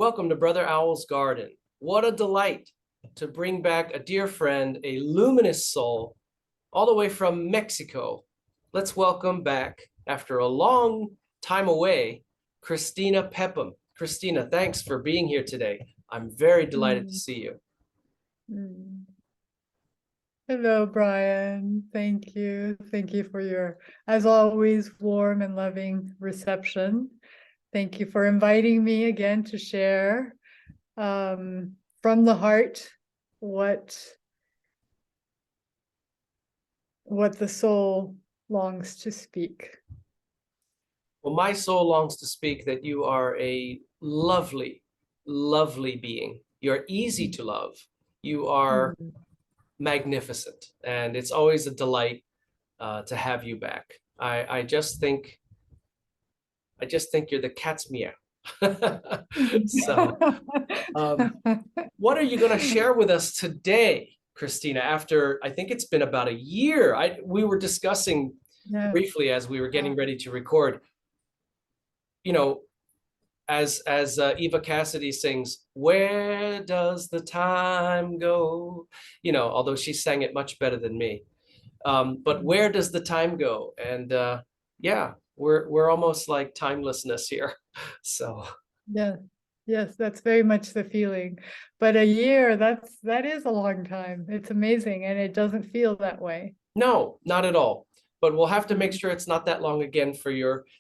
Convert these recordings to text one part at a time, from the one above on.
Welcome to Brother Owl's Garden. What a delight to bring back a dear friend, a luminous soul, all the way from Mexico. Let's welcome back, after a long time away, Cristina Pepem. Cristina, thanks for being here today. I'm very delighted to Mm, see you. mm. Hello, Brian. Thank you. Thank you for your, as always, warm and loving reception. Thank you for inviting me again to share from the heart what the soul longs to speak. Well, my soul longs to speak that you are a lovely, lovely being. You're easy to love. You are Mm. magnificent, and it's always a delight to have you back. I just think you're the cat's meow. So, what are you going to share with us today, Cristina? After I think it's been about a year, we were discussing Yeah. briefly as we were getting ready to record. You know, as Eva Cassidy sings, "Where does the time go?" You know, although she sang it much better than me. But where does the time go? And yeah, we're almost like timelessness here. So Yeah. Yes, that's very much the feeling. But a year, that is a long time. It's amazing, and it doesn't feel that way. no, not at all. But we'll have to make sure it's not that long again for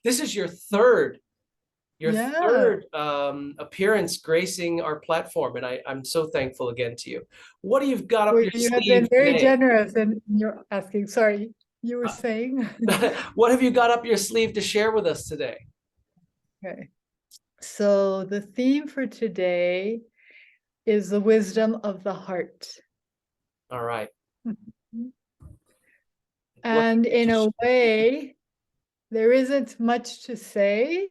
this is your Yeah. third appearance gracing our platform. And I'm so thankful again to you. What do you've got up Well, your you have been sleeve very today? generous in your asking. Sorry, you were Uh, saying? what have you got up your sleeve to share with us today? Okay. So the theme for today is the wisdom of the heart. All right. What And in a way, there isn't much to say.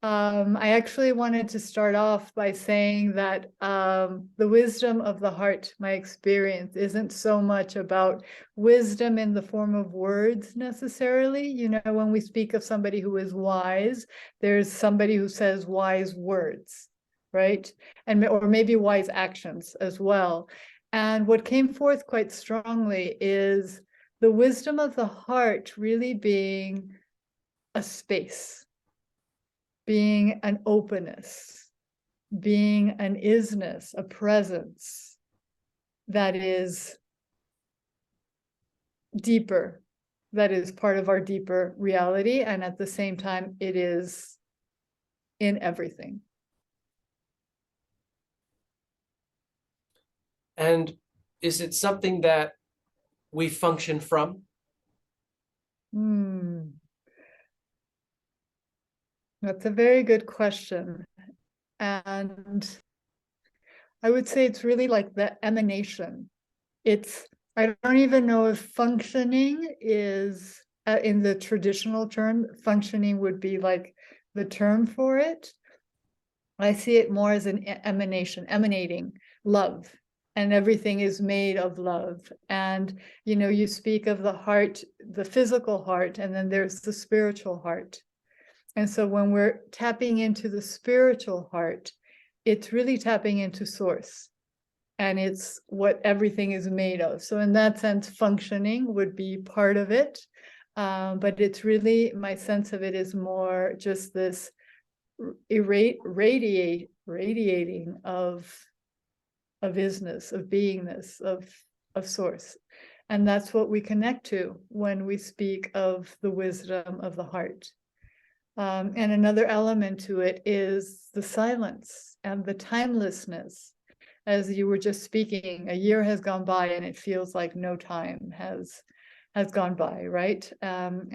I actually wanted to start off by saying that the wisdom of the heart, my experience, isn't so much about wisdom in the form of words necessarily. You know, when we speak of somebody who is wise, there's somebody who says wise words, right? And or maybe wise actions as well. And what came forth quite strongly is the wisdom of the heart really being a space, being an openness, being an isness, a presence that is deeper, that is part of our deeper reality. And at the same time, it is in everything. And is it something that we function from? That's a very good question. And I would say it's really like the emanation. I don't even know if functioning is, in the traditional term, functioning would be like the term for it. I see it more as an emanation, emanating love, and everything is made of love. And, you know, you speak of the heart, the physical heart, and then there's the spiritual heart. And so when we're tapping into the spiritual heart, it's really tapping into source, and it's what everything is made of. So in that sense, functioning would be part of it. But it's really, my sense of it is more just this radiating of isness, of beingness, of source. And that's what we connect to when we speak of the wisdom of the heart. And another element to it is the silence and the timelessness. As you were just speaking, a year has gone by and it feels like no time has gone by, right? And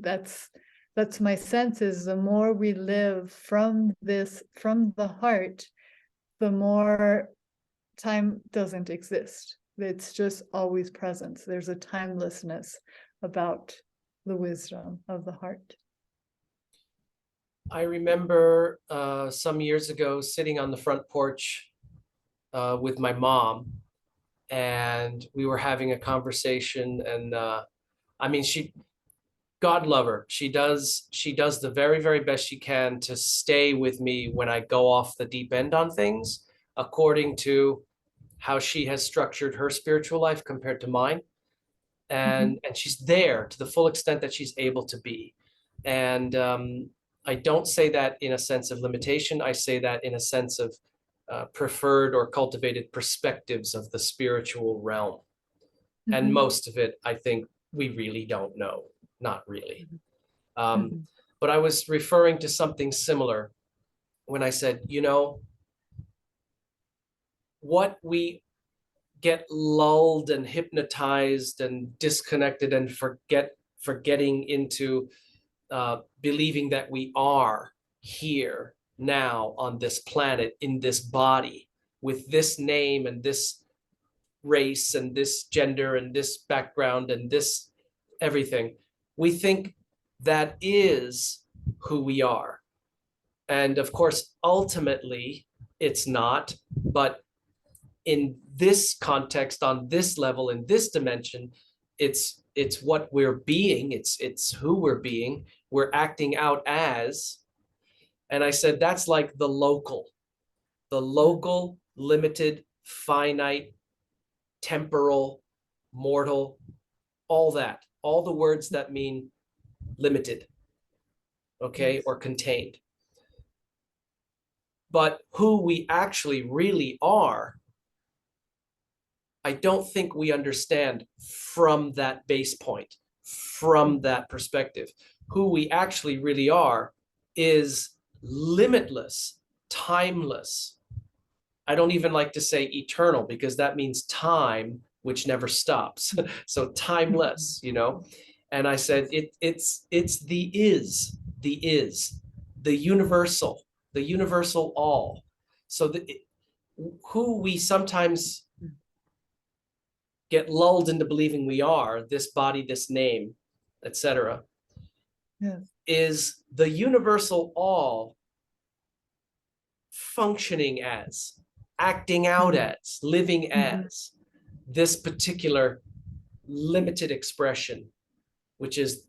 that's my sense, is the more we live from the heart, the more time doesn't exist. It's just always present. There's a timelessness about the wisdom of the heart. I remember some years ago sitting on the front porch with my mom, and we were having a conversation. And I mean, God love her. She does the very, very best she can to stay with me when I go off the deep end on things, according to how she has structured her spiritual life compared to mine. Mhm. And she's there to the full extent that she's able to be. And I don't say that in a sense of limitation. I say that in a sense of preferred or cultivated perspectives of the spiritual realm. And Mhm. most of it, I think we really don't know. Not really. Mhm. Um, Mhm. but I was referring to something similar when I said, what we get lulled and hypnotized and disconnected and forgetting into believing that we are here now on this planet in this body with this name and this race and this gender and this background and this everything. We think that is who we are. And of course, ultimately, it's not. But in this context, on this level, in this dimension, it's what we're being. It's who we're being. We're acting out as. And I said that's like the local, limited, finite, temporal, mortal, all that, all the words that mean limited, okay, Yes. or contained. But who we actually really are, I don't think we understand from that base point, from that perspective. Who we actually really are is limitless, timeless. I don't even like to say eternal because that means time, which never stops. So Mhm. timeless. And I said it's the universal all. So who we sometimes get lulled into believing we are, this body, this name, etc., Yes. is the universal all functioning as, acting out Mhm. as, living Mhm. as this particular limited expression, which is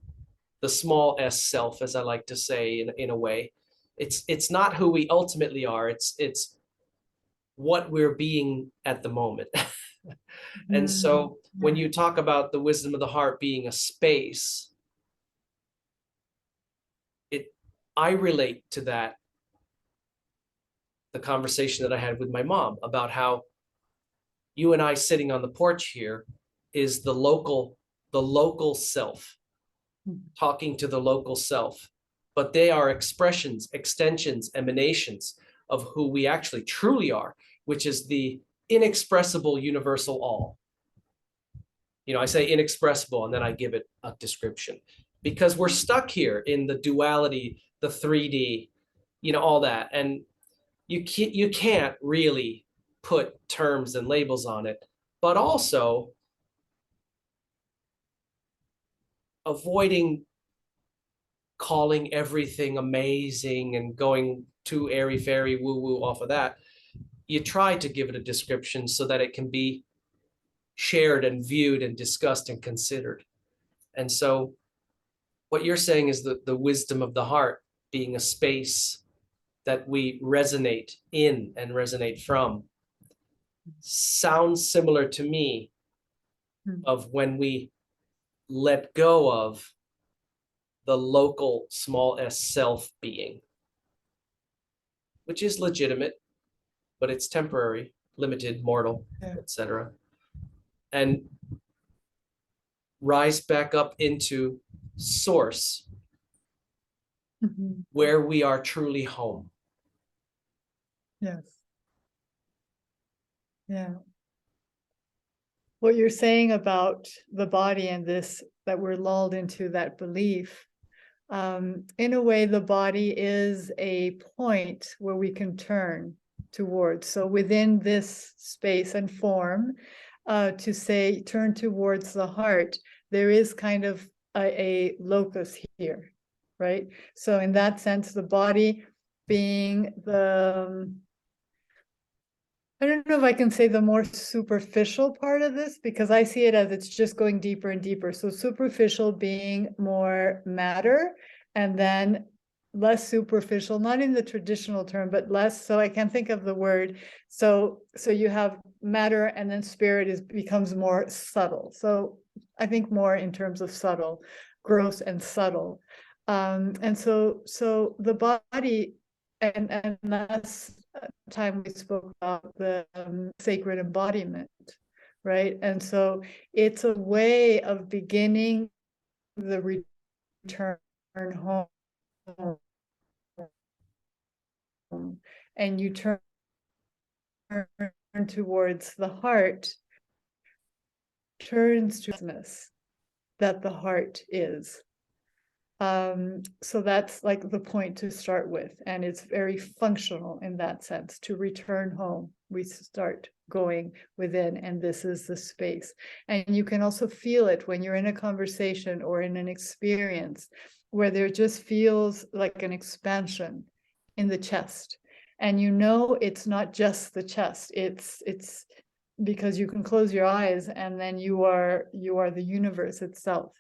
the small s self, as I like to say in a way. It's not who we ultimately are. It's what we're being at the moment. And Mhm. so when Yeah. you talk about the wisdom of the heart being a space, it I relate to that, the conversation that I had with my mom about how you and I sitting on the porch here is the local self Mhm. talking to the local self, but they are expressions, extensions, emanations of who we actually truly are, which is the inexpressible universal all. I say inexpressible and then I give it a description because we're stuck here in the duality, the 3D, all that. And you can't really put terms and labels on it, but also avoiding calling everything amazing and going too airy fairy woo woo off of that. You try to give it a description so that it can be shared and viewed and discussed and considered. And so what you're saying is the wisdom of the heart being a space that we resonate in and resonate from sounds similar to me Mhm. of when we let go of the local small s self being, which is legitimate, but it's temporary, limited, mortal, Yeah. etc., and rise back up into source Mhm. where we are truly home. Yes. Yeah. What you're saying about the body and this, that we're lulled into that belief, in a way, the body is a point where we can turn towards. So within this space and form, to say turn towards the heart, there is kind of a locus here, right? So in that sense, the body being the I don't know if I can say the more superficial part of this, because I see it as it's just going deeper and deeper. So superficial being more matter, and then less superficial, not in the traditional term, but less, so I can't think of the word. So you have matter, and then spirit becomes more subtle. So I think more in terms of subtle, gross and subtle. And so the body, and that's time we spoke about the sacred embodiment, right? And so it's a way of beginning the return home, and you turn towards the heart, turns to that the heart is. So that's like the point to start with, and it's very functional in that sense. To return home, we start going within, and this is the space. And you can also feel it when you're in a conversation or in an experience where there just feels like an expansion in the chest, and you know it's not just the chest, it's because you can close your eyes and then you are the universe itself.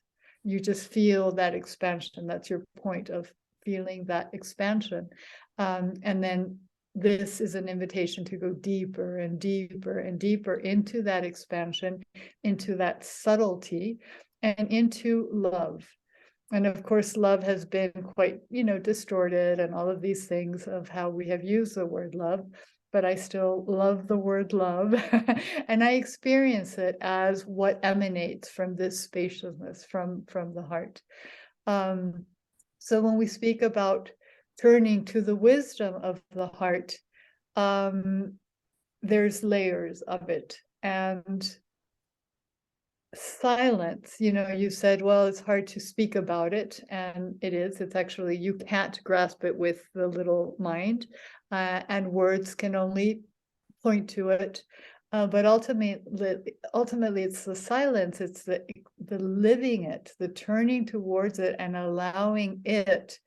You just feel that expansion. That's your point of feeling that expansion. And then this is an invitation to go deeper and deeper and deeper into that expansion, into that subtlety, and into love. And of course, love has been quite, distorted, and all of these things of how we have used the word love. But I still love the word love. And I experience it as what emanates from this spaciousness, from the heart. So when we speak about turning to the wisdom of the heart, there's layers of it. And silence, you said, well, it's hard to speak about it, and it's actually, you can't grasp it with the little mind, and words can only point to it, but ultimately it's the silence, it's the living it, the turning towards it, and allowing it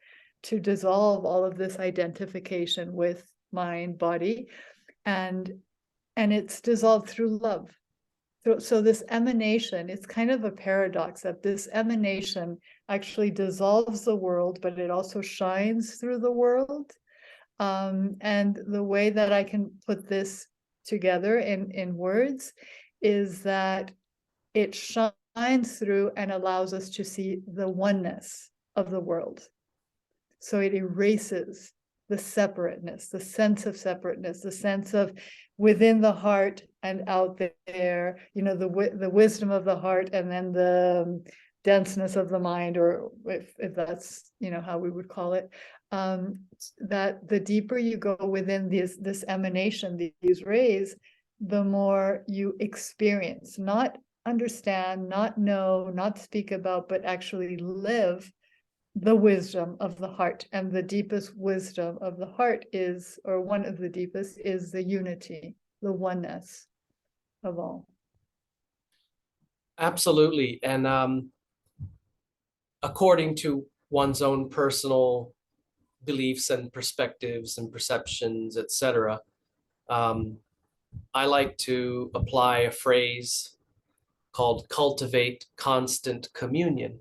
to dissolve all of this identification with mind, body, and it's dissolved through love. So this emanation, it's kind of a paradox that this emanation actually dissolves the world, but it also shines through the world. And the way that I can put this together in words is that it shines through and allows us to see the oneness of the world. So it erases the separateness, the sense of separateness, the sense of within the heart and out there, the wisdom of the heart, and then the denseness of the mind, or if that's, how we would call it, that the deeper you go within this emanation, these rays, the more you experience, not understand, not know, not speak about, but actually live the wisdom of the heart. And the deepest wisdom of the heart is, or one of the deepest, is the unity, the oneness of all. Absolutely. And according to one's own personal beliefs and perspectives and perceptions, etc., I like to apply a phrase called cultivate constant communion.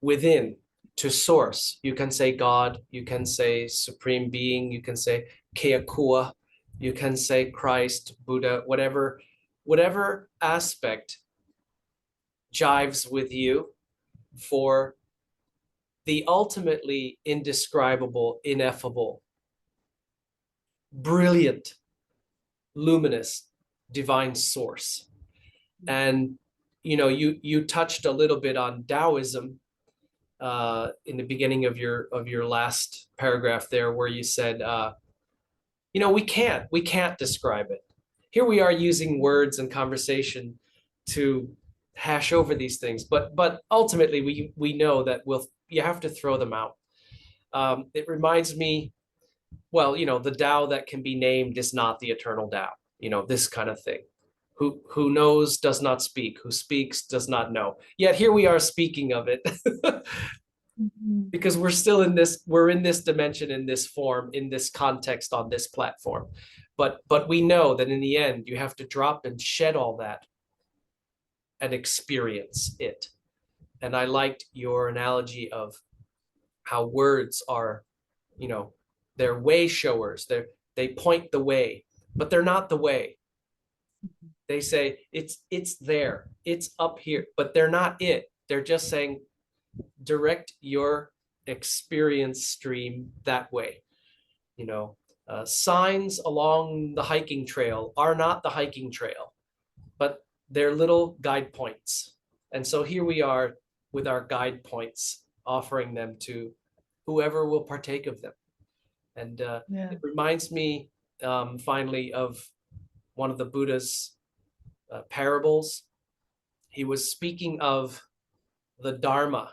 Within, to source. You can say God, you can say supreme being, you can say Keakua, you can say Christ, Buddha, whatever aspect jives with you for the ultimately indescribable, ineffable, brilliant, luminous, divine source. And you touched a little bit on Taoism in the beginning of your last paragraph there, where you said, we can't describe it. Here we are using words and conversation to hash over these things, but ultimately we know that you have to throw them out. It reminds me, well, the Tao that can be named is not the eternal Tao. This kind of thing. Who knows does not speak. Who speaks does not know. Yet here we are speaking of it. Mhm. because we're in this dimension, in this form, in this context, on this platform. But we know that in the end, you have to drop and shed all that and experience it. And I liked your analogy of how words are, you know, they're way showers. They point the way, but they're not the way. They say it's there, it's up here, but they're not it. They're just saying direct your experience stream that way. You know, signs along the hiking trail are not the hiking trail, but they're little guide points. And so here we are with our guide points, offering them to whoever will partake of them. And Yeah. it reminds me, finally, of one of the Buddha's parables. He was speaking of the Dharma.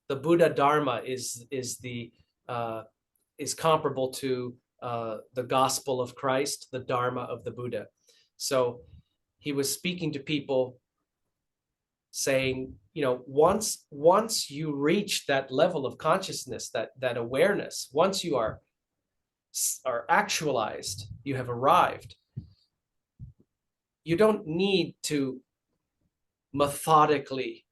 The Buddha Dharma uh, is comparable to the gospel of Christ, the Dharma of the Buddha. So he was speaking to people, saying, once you reach that level of consciousness, that awareness, once you are actualized, you have arrived. You don't need to methodically,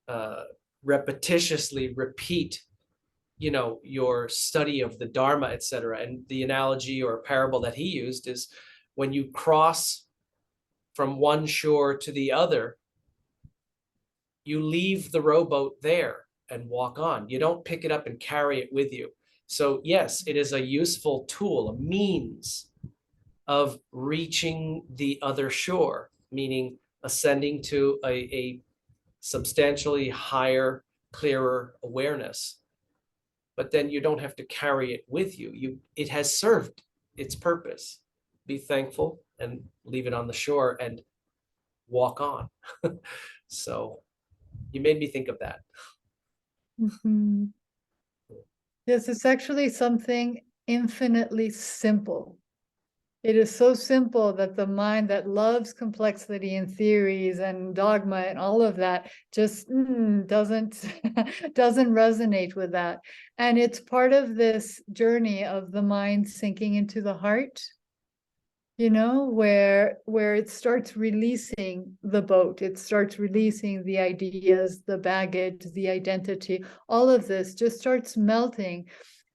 uh, repetitiously repeat, your study of the Dharma, etc. And the analogy or parable that he used is, when you cross from one shore to the other, you leave the rowboat there and walk on. You don't pick it up and carry it with you. So yes, it is a useful tool, a means of reaching the other shore, meaning ascending to a substantially higher, clearer awareness. But then you don't have to carry it with you. It has served its purpose. Be thankful and leave it on the shore and walk on. So you made me think of that. Mhm. Yes, it's actually something infinitely simple. It is so simple that the mind that loves complexity and theories and dogma and all of that just doesn't doesn't resonate with that. And it's part of this journey of the mind sinking into the heart, where it starts releasing the boat, it starts releasing the ideas, the baggage, the identity, all of this just starts melting.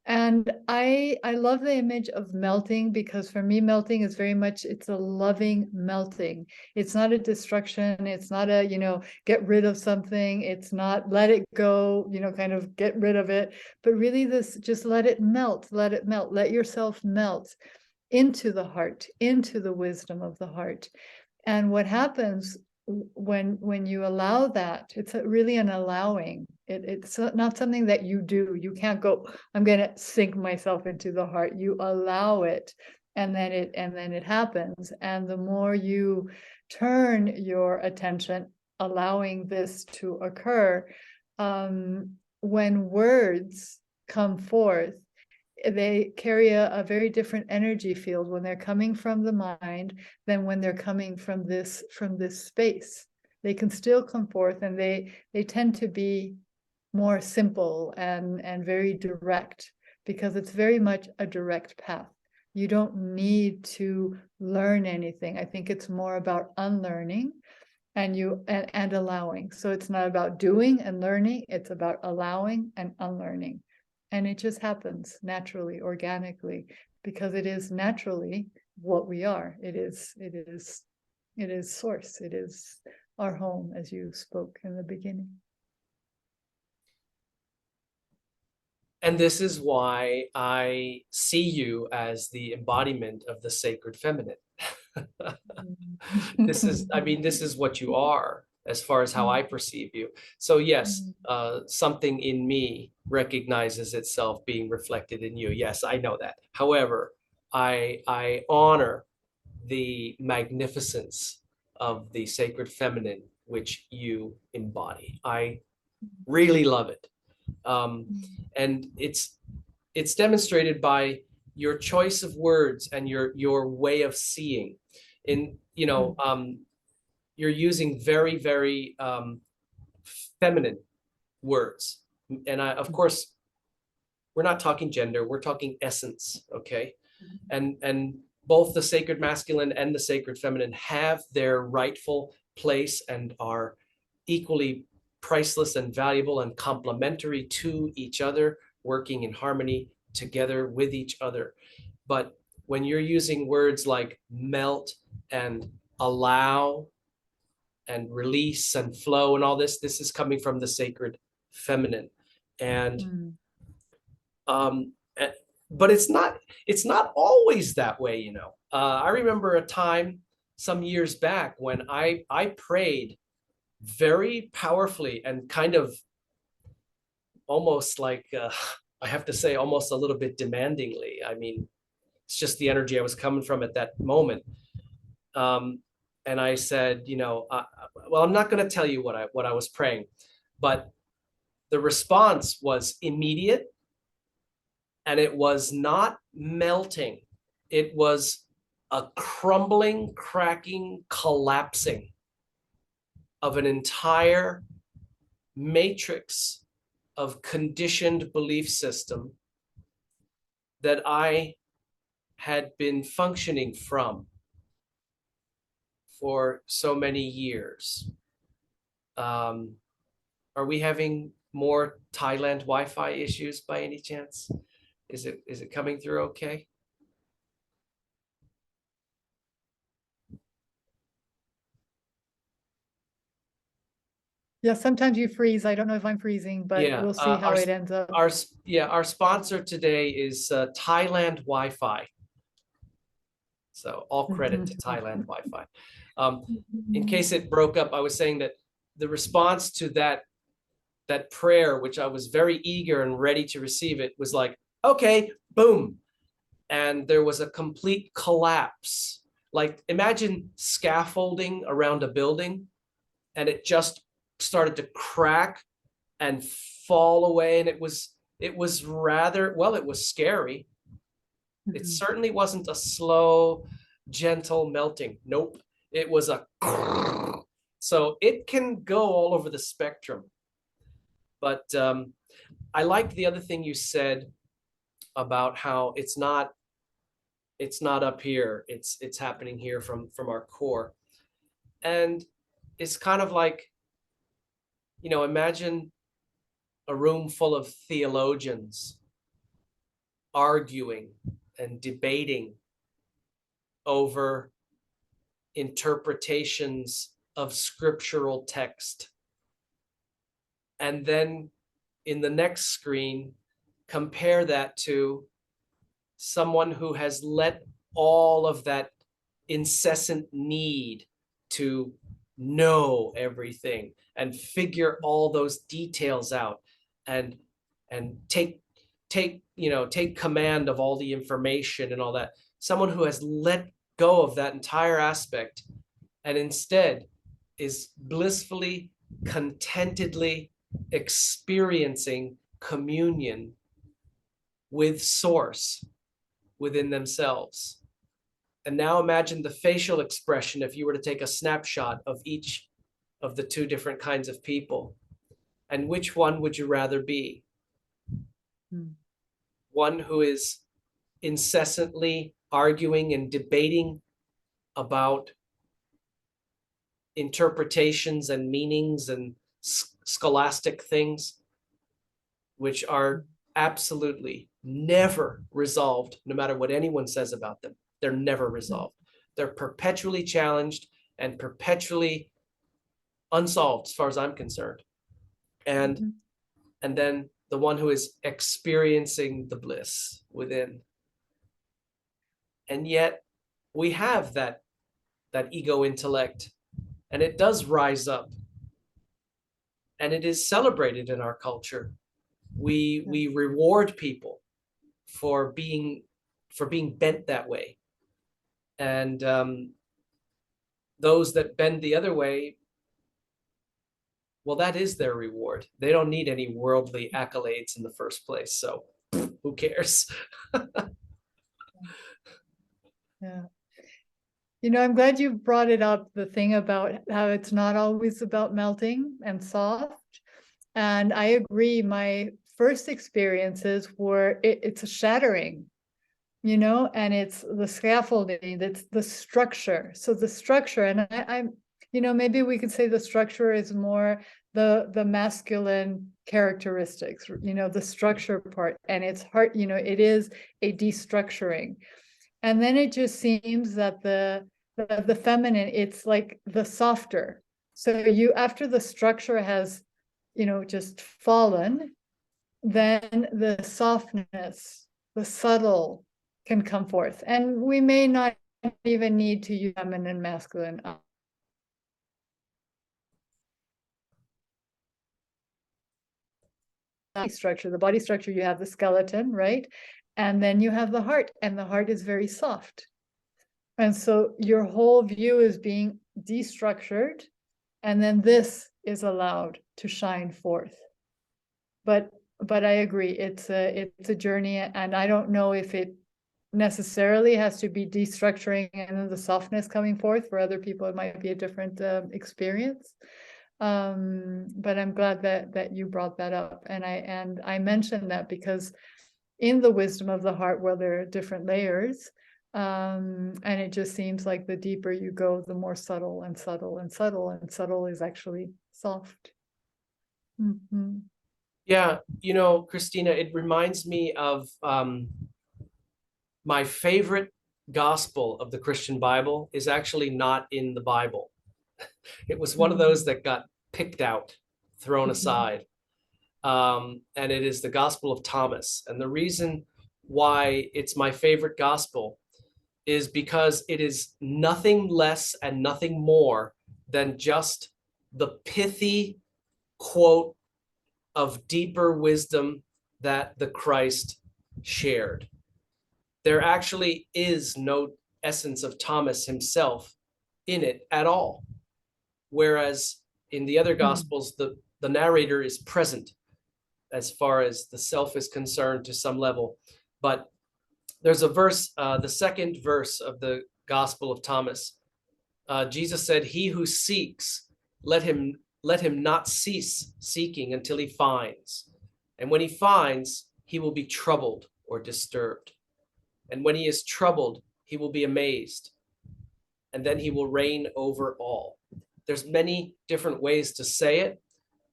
And I love the image of melting, because for me melting is very much, it's a loving melting. It's not a destruction, it's not a, get rid of something, it's not let it go, kind of get rid of it, but really this, just let it melt, let yourself melt into the heart, into the wisdom of the heart. And what happens when you allow that, it's really an allowing. It's not something that you do. You can't go, I'm going to sink myself into the heart. You allow it, and then it happens. And the more you turn your attention, allowing this to occur, when words come forth, they carry a very different energy field when they're coming from the mind than when they're coming from this space. They can still come forth, and they tend to be more simple and very direct, because it's very much a direct path. You don't need to learn anything. I think it's more about unlearning and allowing. So it's not about doing and learning, it's about allowing and unlearning. And it just happens naturally, organically, because it is naturally what we are. It is source. It is our home, as you spoke in the beginning. And this is why I see you as the embodiment of the sacred feminine. This is what you are, as far as how I perceive you. So yes, something in me recognizes itself being reflected in you. Yes, I know that. However, I honor the magnificence of the sacred feminine which you embody. I really love it. And it's demonstrated by your choice of words and your way of seeing. You're using very, very feminine words. And of course, we're not talking gender, we're talking essence, okay? And both the sacred masculine and the sacred feminine have their rightful place and are equally priceless and valuable and complementary to each other, working in harmony together with each other. But when you're using words like melt and allow and release and flow and all this is coming from the sacred feminine. And Mm. um, but it's not always that way, you know. I remember a time some years back when I prayed very powerfully and kind of almost like I have to say almost a little bit demandingly. I mean, it's just the energy I was coming from at that moment. Um, and I said, you know, well, I'm not going to tell you what I was praying, but the response was immediate, and it was not melting. It was a crumbling, cracking, collapsing of an entire matrix of conditioned belief system that I had been functioning from for so many years. Um, are we having more Thailand Wi-Fi issues by any chance? Is it coming through okay? Yeah, sometimes you freeze. I don't know if I'm freezing, but Yeah, we'll see how it ends up. our sponsor today is Thailand Wi-Fi. So all credit to Thailand Wi-Fi. In case it broke up, I was saying that the response to that prayer, which I was very eager and ready to receive it, was like, okay, boom. And there was a complete collapse. Like imagine scaffolding around a building and it just started to crack and fall away. And it was rather, well, it was scary. It certainly wasn't a slow, gentle melting. Nope. It was a so it can go all over the spectrum. But I like the other thing you said about how it's not up here. It's happening here from our core. And it's kind of like, you know, imagine a room full of theologians arguing and debating over interpretations of scriptural text. And then in the next screen, compare that to someone who has let all of that incessant need to know everything and figure all those details out and take command of all the information and all that. Someone who has let go of that entire aspect and instead is blissfully, contentedly experiencing communion with source within themselves. And now imagine the facial expression if you were to take a snapshot of each of the two different kinds of people. And which one would you rather be? One who is incessantly arguing and debating about interpretations and meanings and scholastic things, which are absolutely never resolved, no matter what anyone says about them. They're never resolved. They're perpetually challenged and perpetually unsolved, as far as I'm concerned. And then the one who is experiencing the bliss within. And yet we have that ego intellect, and it does rise up, and it is celebrated in our culture. We reward people for being bent that way, and those that bend the other way, well, that is their reward. They don't need any worldly accolades in the first place, so who cares? Yeah. You know, I'm glad you brought it up, the thing about how it's not always about melting and soft, And I agree, my first experiences were, it's a shattering, and it's the scaffolding, that's the structure. So the structure, and I'm, maybe we could say the structure is more the masculine characteristics, the structure part, and it's hard, it is a destructuring. And then it just seems that the feminine, it's like the softer. So you, after the structure has, just fallen, then the softness, the subtle can come forth. And we may not even need to use feminine and masculine structure. The body structure, you have the skeleton, right? And then you have the heart, and the heart is very soft. And so your whole view is being destructured, and then this is allowed to shine forth. But I agree, it's a journey, and I don't know if it necessarily has to be destructuring and then the softness coming forth. For other people, it might be a different experience. But I'm glad that you brought that up, and I mentioned that because in the wisdom of the heart, where there are different layers, and it just seems like the deeper you go, the more subtle and subtle and subtle, and subtle is actually soft. Mm-hmm. Yeah, Christina, it reminds me of my favorite gospel of the Christian Bible is actually not in the Bible. It was one of those that got picked out, thrown aside. And it is the Gospel of Thomas. And the reason why it's my favorite gospel is because it is nothing less and nothing more than just the pithy quote of deeper wisdom that the Christ shared. There actually is no essence of Thomas himself in it at all. Whereas in the other gospels, the narrator is present as far as the self is concerned to some level. But there's a verse, the second verse of the Gospel of Thomas. Jesus said, "He who seeks, let him not cease seeking until he finds. And when he finds, he will be troubled or disturbed. And when he is troubled, he will be amazed. And then he will reign over all." There's many different ways to say it,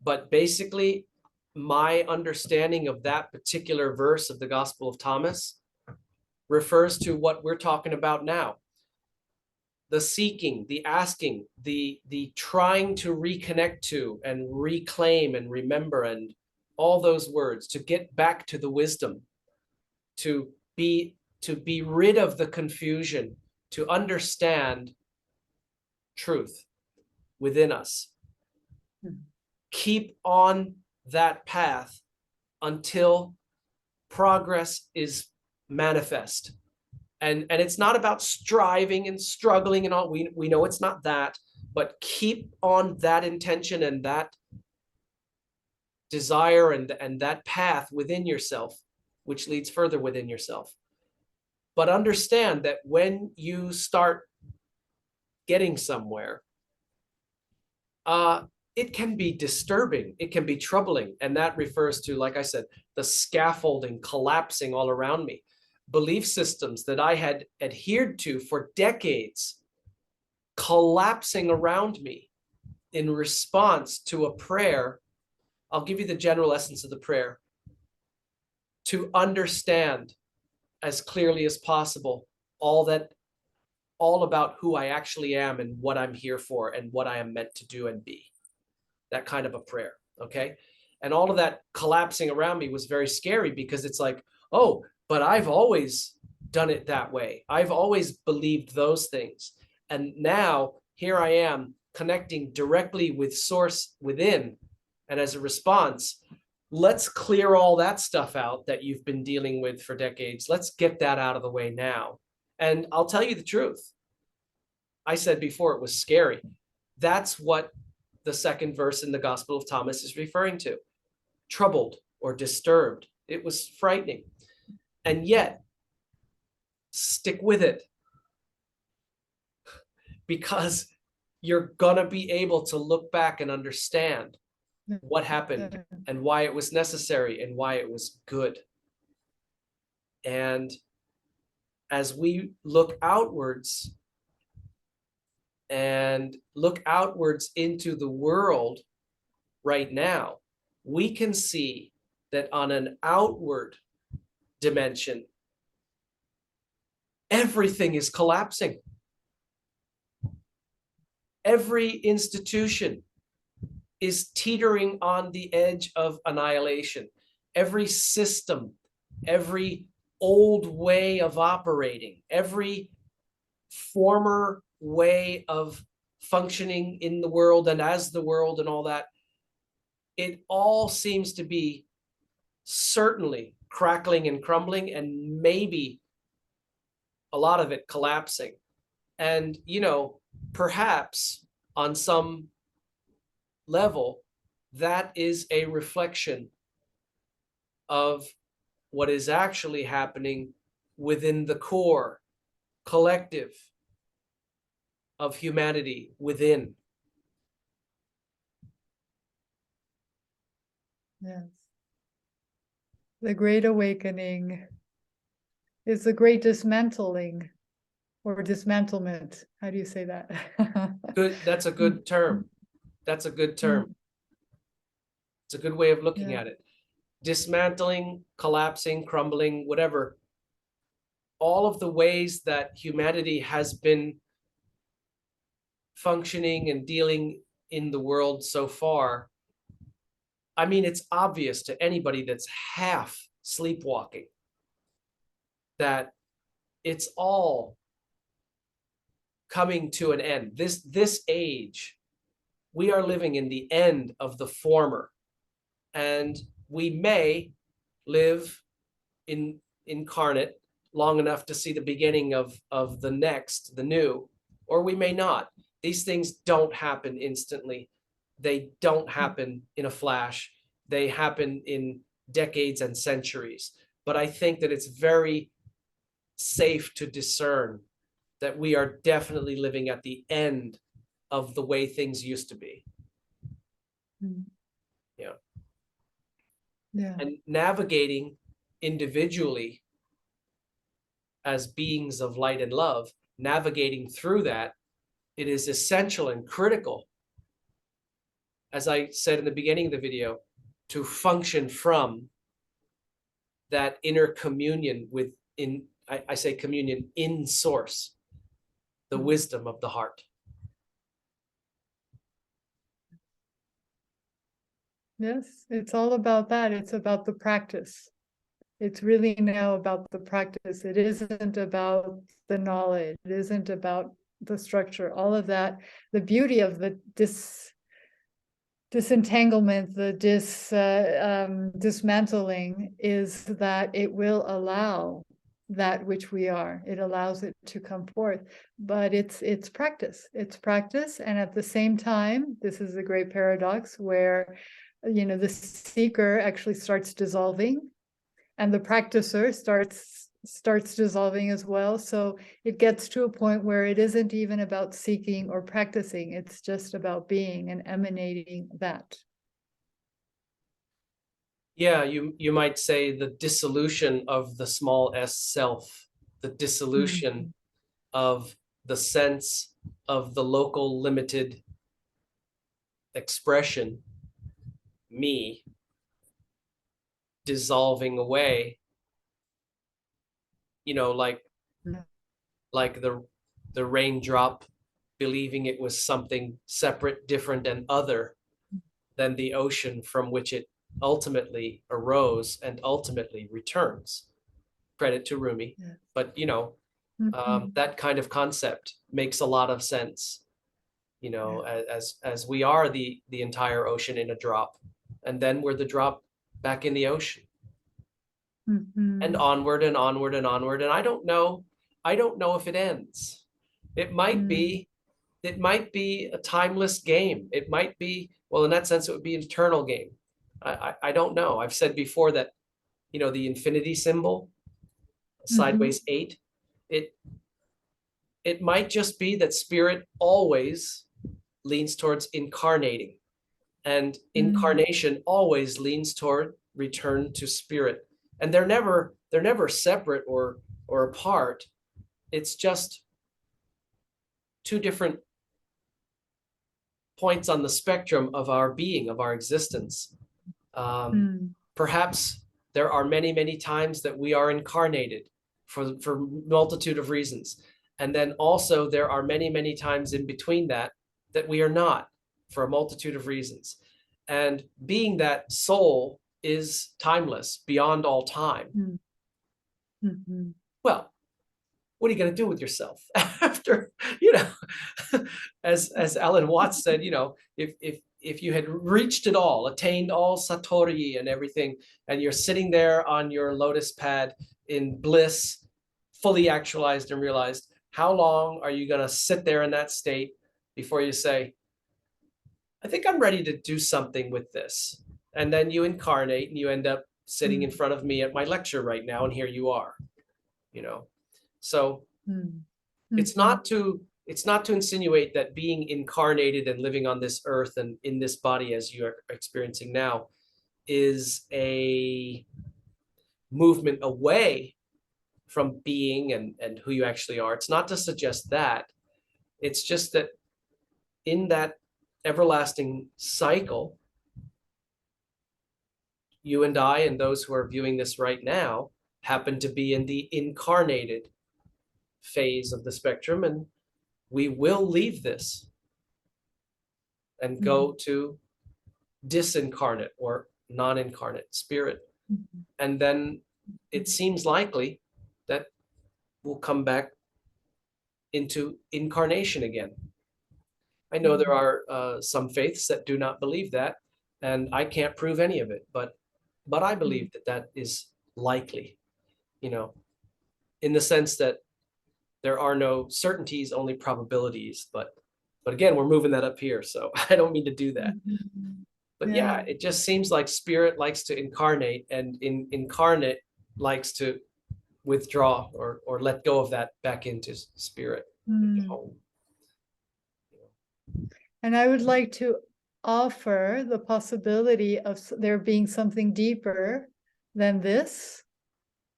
but basically, my understanding of that particular verse of the Gospel of Thomas refers to what we're talking about now. The seeking, the asking, the trying to reconnect to and reclaim and remember, and all those words, to get back to the wisdom, to be rid of the confusion, to understand truth within us. Keep on that path until progress is manifest. And it's not about striving and struggling and all. We know it's not that, but keep on that intention and that desire and that path within yourself, which leads further within yourself. But understand that when you start getting somewhere, it can be disturbing, it can be troubling. And that refers to, like I said, the scaffolding collapsing all around me. Belief systems that I had adhered to for decades collapsing around me in response to a prayer. I'll give you the general essence of the prayer: to understand as clearly as possible all about who I actually am and what I'm here for and what I am meant to do and be. That kind of a prayer. Okay. And all of that collapsing around me was very scary, because it's like, oh, but I've always done it that way. I've always believed those things. And now here I am connecting directly with source within. And as a response, let's clear all that stuff out that you've been dealing with for decades. Let's get that out of the way now. And I'll tell you the truth. I said before it was scary. That's what the second verse in the Gospel of Thomas is referring to. Troubled or disturbed. It was frightening. And yet, stick with it, because you're going to be able to look back and understand what happened and why it was necessary and why it was good. And as we look outwards into the world right now, we can see that on an outward dimension, everything is collapsing. Every institution is teetering on the edge of annihilation. Every system, every old way of operating, every former way of functioning in the world and as the world and all that, it all seems to be certainly crackling and crumbling, and maybe a lot of it collapsing. And, perhaps on some level, that is a reflection of what is actually happening within the core collective of humanity within. Yes. The Great Awakening is the great dismantling or dismantlement. How do you say that? Good. That's a good term. That's a good term. It's a good way of looking Yeah. at it. Dismantling, collapsing, crumbling, whatever. All of the ways that humanity has been functioning and dealing in the world so far. I mean, it's obvious to anybody that's half sleepwalking that it's all coming to an end. This age, we are living in the end of the former, and we may live in incarnate long enough to see the beginning of the next, the new, or we may not. These things don't happen instantly. They don't happen in a flash. They happen in decades and centuries. But I think that it's very safe to discern that we are definitely living at the end of the way things used to be. Yeah. Yeah. And navigating individually as beings of light and love, navigating through that, it is essential and critical, as I said in the beginning of the video, to function from that inner communion with, I say communion in source, the wisdom of the heart. Yes, it's all about that. It's about the practice. It's really now about the practice. It isn't about the knowledge. It isn't about the structure, all of that. The beauty of the disentanglement, the dismantling is that it will allow that which we are. It allows it to come forth, but it's practice. It's practice, and at the same time, this is a great paradox where, the seeker actually starts dissolving, and the practicer starts dissolving as well. So it gets to a point where it isn't even about seeking or practicing. It's just about being and emanating that. Yeah, you might say the dissolution of the small s self, the dissolution of the sense of the local limited expression, me, dissolving away, like the raindrop believing it was something separate, different, and other than the ocean from which it ultimately arose and ultimately returns. Credit to Rumi. Yeah. But that kind of concept makes a lot of sense. As we are the entire ocean in a drop, and then we're the drop back in the ocean, and onward and onward and onward. And I don't know if it ends. It might be a timeless game. It might be, well, in that sense, it would be an eternal game. I don't know. I've said before that, the infinity symbol, sideways 8, it might just be that spirit always leans towards incarnating And mm, incarnation always leans toward return to spirit. And they're never separate or apart. It's just two different points on the spectrum of our being, of our existence. Um, mm, Perhaps there are many, many times that we are incarnated for multitude of reasons. And then also there are many, many times in between that that we are not for a multitude of reasons. And being that soul is timeless beyond all time. mm, mhm, Well, what are you going to do with yourself after, you know, as Alan Watts said, if you had reached it all, attained all satori and everything, and you're sitting there on your lotus pad in bliss, fully actualized and realized, how long are you going to sit there in that state before you say, I think I'm ready to do something with this? And then you incarnate and you end up sitting in mm, front of me at my lecture right now, and here you are, you know. So mm, it's mhm, not to it's not to insinuate that being incarnated and living on this earth and in this body as you are experiencing now is a movement away from being and who you actually are. It's not to suggest that. It's just that in that everlasting cycle, you and I and those who are viewing this right now happen to be in the incarnated phase of the spectrum, and we will leave this and mm, go to disincarnate or non-incarnate spirit. mhm, And then it mhm, seems likely that we'll come back into incarnation again. I know there mm, are some faiths that do not believe that, and I can't prove any of it, but I mm, believe that that is likely, you know, in the sense that there are no certainties, only probabilities. But again, we're moving that up here, so I don't mean to do that. mhm. But yeah, Yeah. it just seems like spirit likes to incarnate, and incarnate likes to withdraw or let go of that back into spirit, into Mm. home. And I would like to offer the possibility of there being something deeper than this,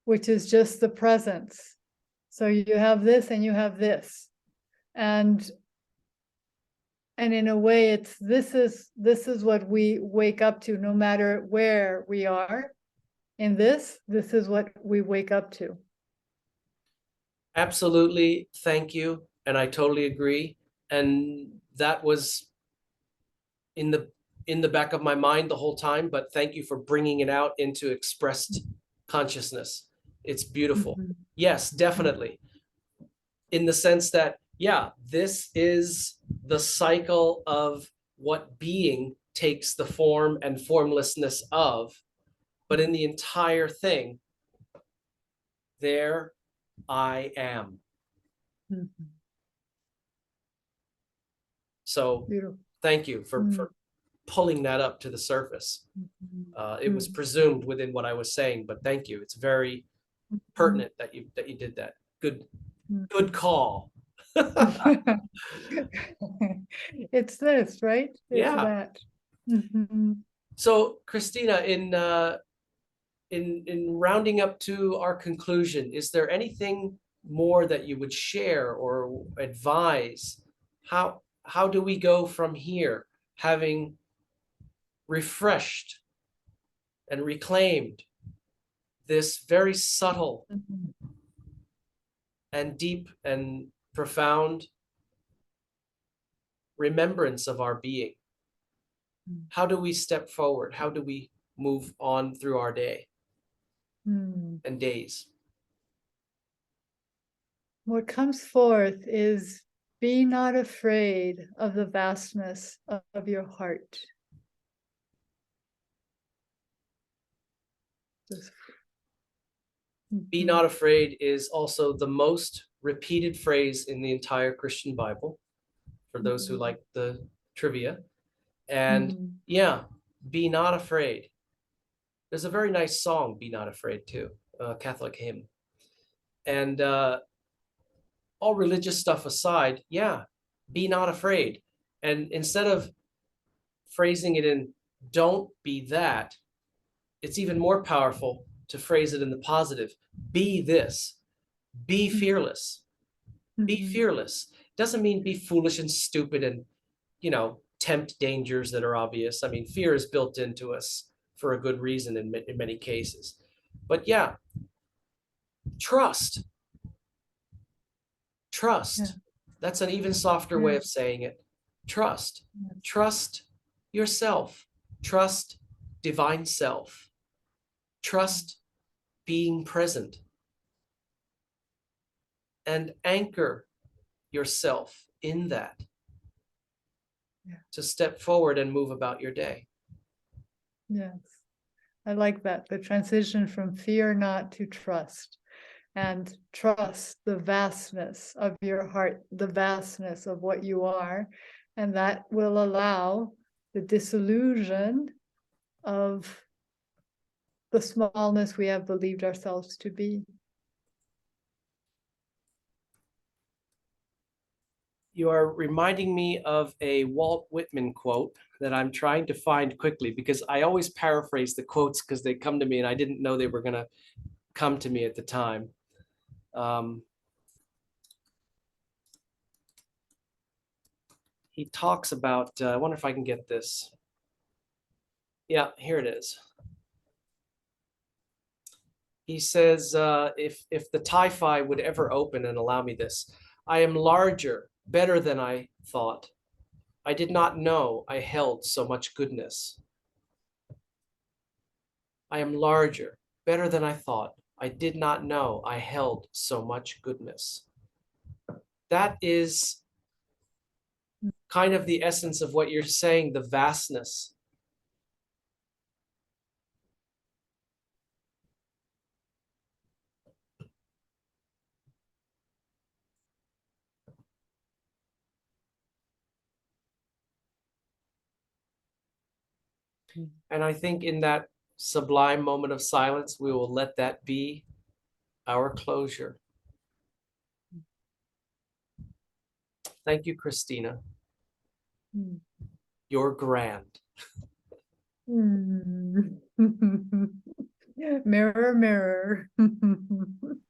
which is just the presence. So you have this and you have this. And in a way it's this is what we wake up to no matter where we are. In this is what we wake up to. Absolutely, thank you, and I totally agree. And that was in the back of my mind the whole time, but thank you for bringing it out into expressed consciousness. It's beautiful. Mhm, Yes, mhm, definitely. In the sense that, yeah, this is the cycle of what being takes the form and formlessness of, but in the entire thing, there I am. mhm. So Beautiful. thank you for Mm, for pulling that up to the surface. mhm, It was mm, presumed within what I was saying, but thank you. It's very mhm, pertinent that you did that. Good mhm. call. It's this, right? It's Yeah. that. Mhm, So Christina, in rounding up to our conclusion, is there anything more that you would share or advise? How do we go from here, having refreshed and reclaimed this very subtle mhm, and deep and profound remembrance of our being? How do we step forward? How do we move on through our day mhm. and days? What comes forth is be not afraid of the vastness of your heart. Just, Be mhm, not afraid is also the most repeated phrase in the entire Christian Bible, for those who mhm, like the trivia. And mhm, yeah, be not afraid. There's a very nice song, Be Not Afraid, too, a Catholic hymn. And all religious stuff aside, yeah, be not afraid. And instead of phrasing it in don't be that, it's even more powerful to phrase it in the positive. Be this, be fearless, be Mhm. fearless. Doesn't mean be foolish and stupid and, tempt dangers that are obvious. I mean, fear is built into us for a good reason in many cases. But yeah, trust, Yeah. trust. That's an even softer way Yeah. of saying it. Trust, Yes. trust yourself, trust divine self, trust being present, and anchor yourself in that Yeah. to step forward and move about your day. Yes. I like that. The transition from fear not to trust, and trust the vastness of your heart, the vastness of what you are. And that will allow the disillusion of the smallness we have believed ourselves to be. You are reminding me of a Walt Whitman quote that I'm trying to find quickly because I always paraphrase the quotes because they come to me and I didn't know they were going to come to me at the time. Um, he talks about, I wonder if I can get this. Yeah, here it is. He says, if the TIFI would ever open and allow me this, I am larger, better than I thought. I did not know I held so much goodness. I am larger, better than I thought. I did not know I held so much goodness. That is kind of the essence of what you're saying, the vastness. And I think in that sublime moment of silence, we will let that be our closure. Thank you, Christina. Mm. You're grand. Mm. Mirror, mirror.